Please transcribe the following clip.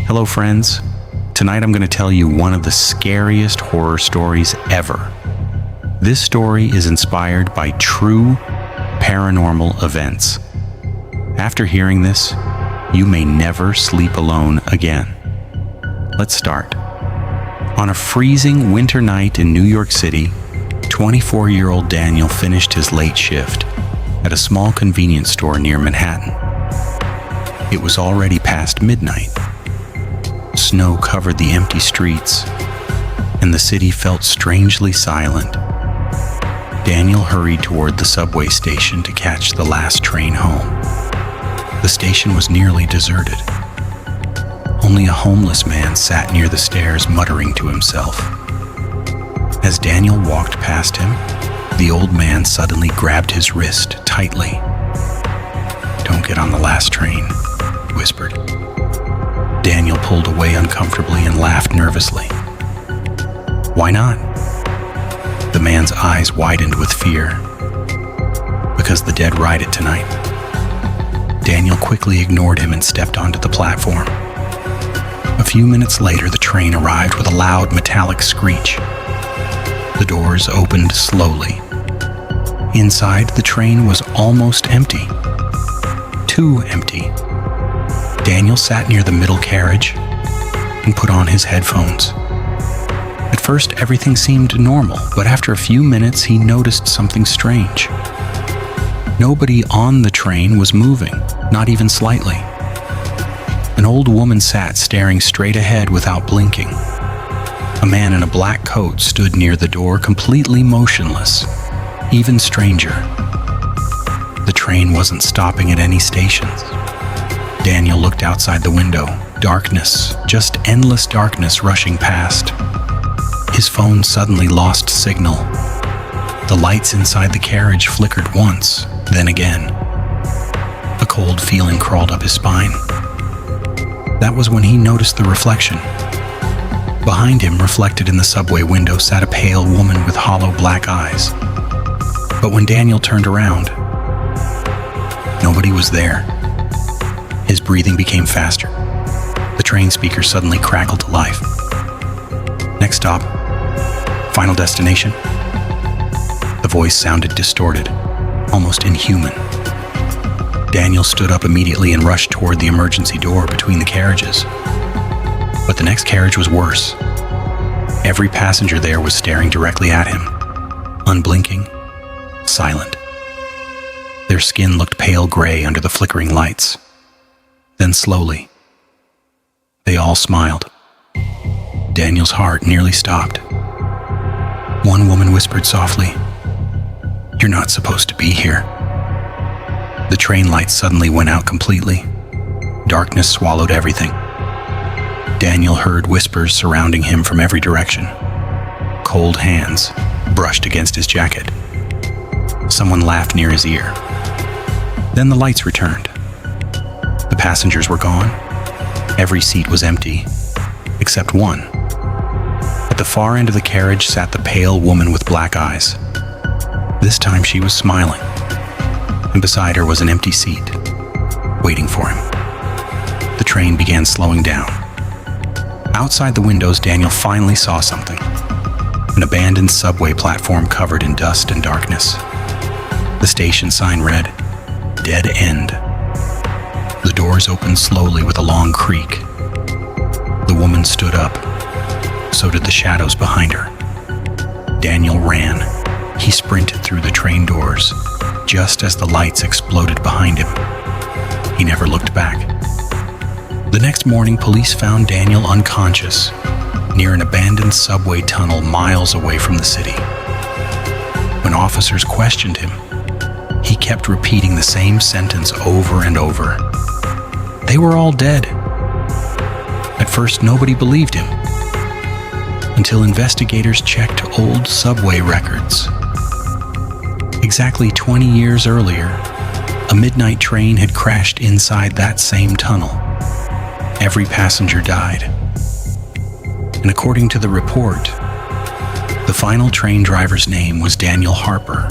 Hello friends, tonight I'm going to tell you one of the scariest horror stories ever. This story is inspired by true paranormal events. After hearing this, you may never sleep alone again. Let's start. On a freezing winter night in New York City, 24-year-old Daniel finished his late shift at a small convenience store near Manhattan. It was already past midnight. Snow covered the empty streets, and the city felt strangely silent. Daniel hurried toward the subway station to catch the last train home. The station was nearly deserted. Only a homeless man sat near the stairs, muttering to himself. As Daniel walked past him, the old man suddenly grabbed his wrist tightly. "Don't get on the last train," he whispered. Daniel pulled away uncomfortably and laughed nervously. "Why not?" The man's eyes widened with fear. "Because the dead ride it tonight." Daniel quickly ignored him and stepped onto the platform. A few minutes later, the train arrived with a loud metallic screech. The doors opened slowly. Inside, the train was almost empty. Too empty. Daniel sat near the middle carriage and put on his headphones. At first, everything seemed normal, but after a few minutes, he noticed something strange. Nobody on the train was moving, not even slightly. An old woman sat staring straight ahead without blinking. A man in a black coat stood near the door, completely motionless. Even stranger. The train wasn't stopping at any stations. Daniel looked outside the window. Darkness, just endless darkness rushing past. His phone suddenly lost signal. The lights inside the carriage flickered once, then again. A cold feeling crawled up his spine. That was when he noticed the reflection. Behind him, reflected in the subway window, sat a pale woman with hollow black eyes. But when Daniel turned around, nobody was there. His breathing became faster. The train speaker suddenly crackled to life. "Next stop. Final destination." The voice sounded distorted, almost inhuman. Daniel stood up immediately and rushed toward the emergency door between the carriages. But the next carriage was worse. Every passenger there was staring directly at him, unblinking, silent. Their skin looked pale gray under the flickering lights. Then slowly, they all smiled. Daniel's heart nearly stopped. One woman whispered softly, "You're not supposed to be here." The train lights suddenly went out completely. Darkness swallowed everything. Daniel heard whispers surrounding him from every direction. Cold hands brushed against his jacket. Someone laughed near his ear. Then the lights returned. The passengers were gone. Every seat was empty, except one. At the far end of the carriage sat the pale woman with black eyes. This time she was smiling, and beside her was an empty seat, waiting for him. The train began slowing down. Outside the windows, Daniel finally saw something. An abandoned subway platform covered in dust and darkness. The station sign read, "Dead End." The doors opened slowly with a long creak. The woman stood up. So did the shadows behind her. Daniel ran. He sprinted through the train doors, just as the lights exploded behind him. He never looked back. The next morning, police found Daniel unconscious near an abandoned subway tunnel miles away from the city. When officers questioned him, he kept repeating the same sentence over and over. They were all dead. At first, nobody believed him, until investigators checked old subway records. Exactly 20 years earlier, a midnight train had crashed inside that same tunnel. Every passenger died. And according to the report, the final train driver's name was Daniel Harper.